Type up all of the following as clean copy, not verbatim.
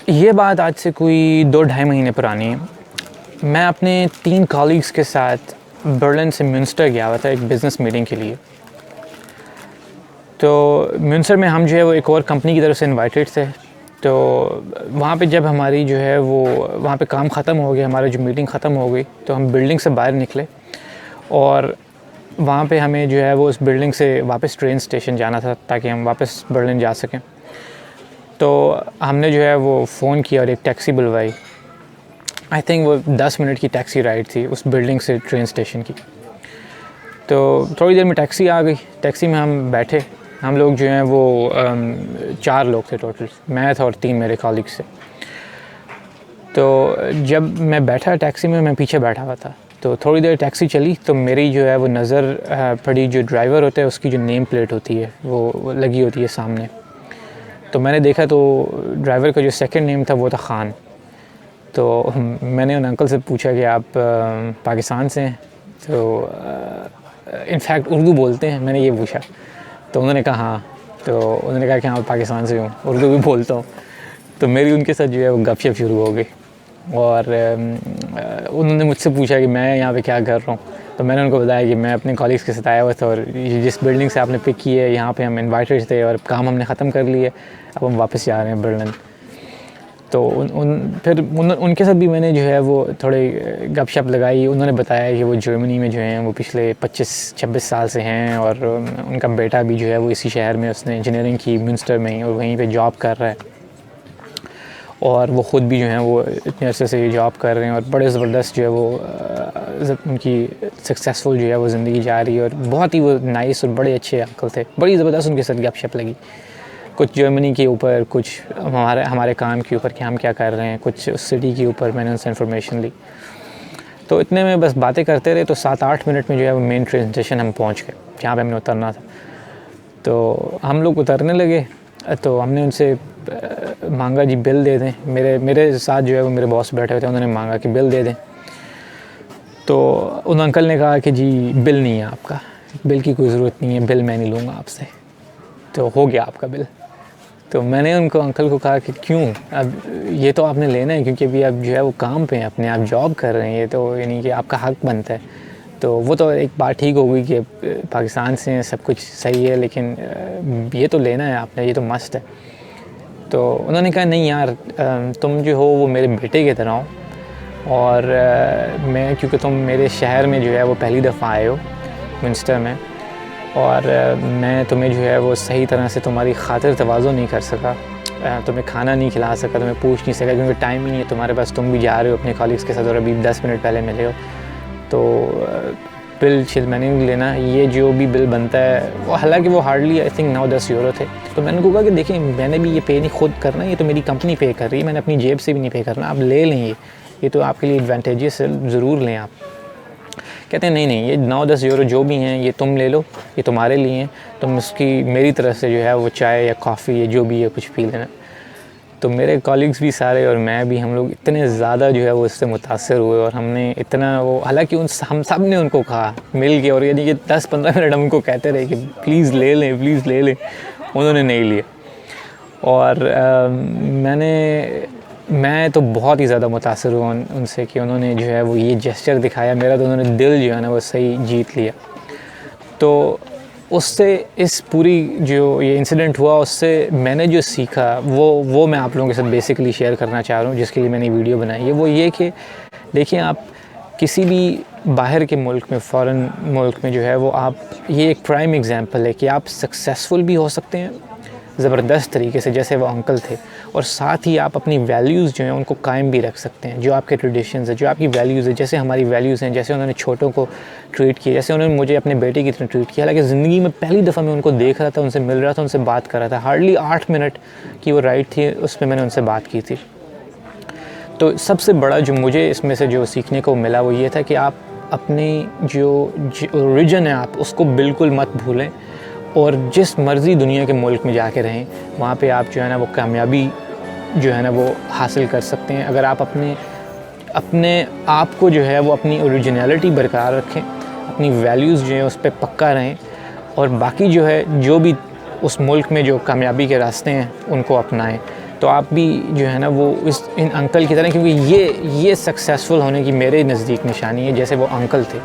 ये बात आज से कोई 2 ढाई महीने पुरानी है। मैं अपने 3 कॉलीग्स के साथ बर्लिन से म्यूनस्टर गया हुआ था एक बिज़नेस मीटिंग के लिए। तो म्यूनस्टर में हम जो है वो एक और कंपनी की तरफ से इनवाइटेड थे। तो वहाँ पे जब हमारी जो है वो वहाँ पे काम ख़त्म हो गया, हमारी जो मीटिंग ख़त्म हो गई, तो हम बिल्डिंग से बाहर निकले और वहाँ पे हमें जो है वो उस बिल्डिंग से वापस ट्रेन स्टेशन जाना था ताकि हम वापस बर्लिन जा सकें। तो हमने जो है वो फ़ोन किया और एक टैक्सी बुलवाई। आई थिंक वो 10 मिनट की टैक्सी राइड थी उस बिल्डिंग से ट्रेन स्टेशन की। तो थोड़ी देर में टैक्सी आ गई। टैक्सी में हम बैठे, हम लोग जो हैं वो 4 लोग थे टोटल, मैं था और 3 मेरे कॉलीग्स थे। तो जब मैं बैठा टैक्सी में, मैं पीछे बैठा हुआ था। तो थोड़ी देर टैक्सी चली तो मेरी जो है वो नज़र पड़ी, जो ड्राइवर होता है उसकी जो नेम प्लेट होती है वो लगी होती है सामने। तो मैंने देखा तो ड्राइवर का जो सेकंड नेम था वो था ख़ान। तो मैंने उन अंकल से पूछा कि आप पाकिस्तान से हैं? तो इनफैक्ट उर्दू बोलते हैं, मैंने ये पूछा। तो उन्होंने कहा हाँ। तो उन्होंने कहा कि हाँ पाकिस्तान से हूँ, उर्दू भी बोलता हूँ। तो मेरी उनके साथ जो है वो गपशप शुरू हो गई और उन्होंने मुझसे पूछा कि मैं यहाँ पे क्या कर रहा हूँ। तो मैंने उनको बताया कि मैं अपने कॉलीग्स के साथ आया हुआ था और जिस बिल्डिंग से आपने पिक की है यहाँ पे हम इनवाइटेड थे और काम हमने ख़त्म कर लिया, अब हम वापस जा रहे हैं बर्लिन। तो उनके साथ भी मैंने जो है वो थोड़े गपशप लगाई। उन्होंने बताया कि वो जर्मनी में जो हैं वो पिछले 25-26 साल से हैं और उनका बेटा भी जो है वो इसी शहर में, उसने इंजीनियरिंग की म्यूनस्टर में ही और वहीं पे जॉब कर रहा है। और वो ख़ुद भी जो हैं वो इतने अरसे से जॉब कर रहे हैं और बड़े ज़बरदस्त जो है वो उनकी सक्सेसफुल जो है वो ज़िंदगी जा रही है और बहुत ही वो नाइस और बड़े अच्छे अंकल थे। बड़ी ज़बरदस्त उनके साथ गपशप लगी, कुछ जर्मनी के ऊपर, कुछ हमारे काम के ऊपर कि हम क्या कर रहे हैं, कुछ उस सिटी के ऊपर मैंने उनसे इन्फॉर्मेशन ली। तो इतने में बस बातें करते रहे। तो 7-8 मिनट में जो है वो मेन ट्रेन स्टेशन हम पहुंच गए जहाँ पे हमने उतरना था। तो हम लोग उतरने लगे तो हमने उनसे मांगा जी बिल दे दें। मेरे साथ जो है वो मेरे बॉस बैठे हुए थे, उन्होंने मांगा कि बिल दे दें। तो उन अंकल ने कहा कि जी बिल नहीं है आपका, बिल की कोई ज़रूरत नहीं है, बिल मैं नहीं लूँगा आपसे, तो हो गया आपका बिल। तो मैंने उनको अंकल को कहा कि क्यों, अब ये तो आपने लेना है क्योंकि अभी आप जो है वो काम पे हैं अपने, आप जॉब कर रहे हैं, ये तो यानी कि आपका हक बनता है। तो वो तो एक बात ठीक हो गई कि पाकिस्तान से सब कुछ सही है, लेकिन ये तो लेना है आपने, ये तो मस्ट है। तो उन्होंने कहा नहीं यार, तुम जो हो वो मेरे बेटे की तरह हो और मैं, क्योंकि तुम मेरे शहर में जो है वो पहली दफ़ा आए हो म्यूनस्टर में, और मैं तुम्हें जो है वो सही तरह से तुम्हारी खातिर तवाज़ो नहीं कर सका, तुम्हें खाना नहीं खिला सका, तुम्हें पूछ नहीं सका क्योंकि टाइम ही नहीं है तुम्हारे पास। तुम भी जा रहे हो अपने कॉलीग्स के साथ और अभी 10 मिनट पहले मिले हो। तो बिल शिल मैंने नहीं लेना, ये जो भी बिल बनता है वो, हालांकि वो हार्डली आई थिंक 9-10 यूरो थे। तो मैंने उनको कहा कि देखिए मैंने भी ये पे नहीं खुद करना, ये तो मेरी कंपनी पे कर रही है, मैंने अपनी जेब से भी नहीं पे करना, आप ले लें, ये तो आपके लिए एडवांटेजेस है, ज़रूर लें आप। कहते हैं नहीं ये 9-10 यूरो जो भी हैं ये तुम ले लो, ये तुम्हारे लिए हैं, तुम उसकी मेरी तरफ से जो है वो चाय या कॉफ़ी या जो भी है कुछ पी लेना। तो मेरे कॉलीग्स भी सारे और मैं भी, हम लोग इतने ज़्यादा जो है वो इससे मुतासर हुए और हमने इतना वो, हालांकि हम सब ने उनको कहा मिल के, और यानी कि 10-15 मिनट हम उनको कहते रहे कि प्लीज़ ले लें, प्लीज़ ले लें, उन्होंने नहीं लिया। और मैं तो बहुत ही ज़्यादा मुतासर हुआ उनसे कि उन्होंने जो है वो ये जेस्चर दिखाया, मेरा तो उन्होंने दिल जो है ना वो सही जीत लिया। तो उससे, इस पूरी जो ये इंसिडेंट हुआ उससे मैंने जो सीखा वो मैं आप लोगों के साथ बेसिकली शेयर करना चाह रहा हूँ, जिसके लिए मैंने वीडियो बनाई है। वो ये कि देखिए, आप किसी भी बाहर के मुल्क में, फ़ॉरेन मुल्क में जो है वो आप, ये एक प्राइम एग्ज़ाम्पल है कि आप सक्सेसफुल भी हो सकते हैं ज़बरदस्त तरीके से जैसे वो अंकल थे, और साथ ही आप अपनी वैल्यूज़ जो हैं उनको कायम भी रख सकते हैं, जो आपके ट्रेडिशंस है, जो आपकी वैल्यूज़ है, जैसे हमारी वैल्यूज़ हैं, जैसे उन्होंने छोटों को ट्रीट किया, जैसे उन्होंने मुझे अपने बेटे की तरह ट्रीट किया। हालांकि ज़िंदगी में पहली दफ़ा मैं उनको देख रहा था, उनसे मिल रहा था, उनसे बात कर रहा था। हार्डली 8 मिनट की वो राइड थी, उसमें मैंने उनसे बात की थी। तो सबसे बड़ा जो मुझे इसमें से जो सीखने को मिला वो ये था कि आप अपनी जो ओरिजिन है आप उसको बिल्कुल मत भूलें, और जिस मर्ज़ी दुनिया के मुल्क में जाके रहें वहाँ पे आप जो है ना वो कामयाबी जो है ना वो हासिल कर सकते हैं, अगर आप अपने आप को जो है वो अपनी ओरिजिनलिटी बरकरार रखें, अपनी वैल्यूज़ जो है उस पर पक्का रहें, और बाकी जो है जो भी उस मुल्क में जो कामयाबी के रास्ते हैं उनको अपनाएं। तो तो आप भी जो है ना वो इन अंकल की तरह, क्योंकि ये सक्सेसफुल होने की मेरे नज़दीक निशानी है। जैसे वो अंकल थे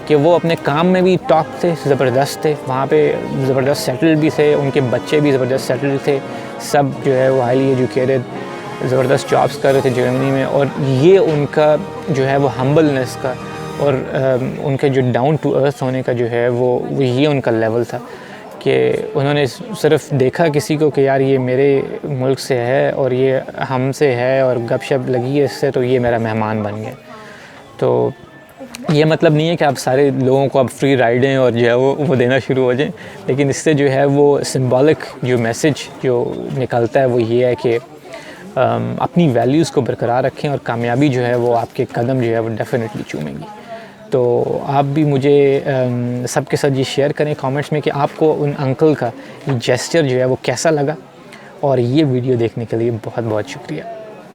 कि वो अपने काम में भी टॉप थे, ज़बरदस्त थे, वहाँ पे ज़बरदस्त सेटल्ड भी थे, उनके बच्चे भी ज़बरदस्त सेटल्ड थे, सब जो है वो हाईली एजुकेटेड ज़बरदस्त जॉब्स कर रहे थे जर्मनी में। और ये उनका जो है वो हम्बलनेस का और उनके जो डाउन टू अर्थ होने का जो है वो ये उनका लेवल था कि उन्होंने सिर्फ देखा किसी को कि यार ये मेरे मुल्क से है और ये हमसे है और गपशप लगी है इससे, तो ये मेरा मेहमान बन गया। तो ये मतलब नहीं है कि आप सारे लोगों को अब फ्री राइडें और जो है वो देना शुरू हो जाएं, लेकिन इससे जो है वो सिंबॉलिक जो मैसेज जो निकलता है वो ये है कि अपनी वैल्यूज़ को बरकरार रखें और कामयाबी जो है वो आपके कदम जो है वो डेफिनेटली चूमेंगी। तो आप भी मुझे सबके साथ ये शेयर करें कमेंट्स में कि आपको उन अंकल का ये जेस्चर जो है वो कैसा लगा। और ये वीडियो देखने के लिए बहुत बहुत शुक्रिया।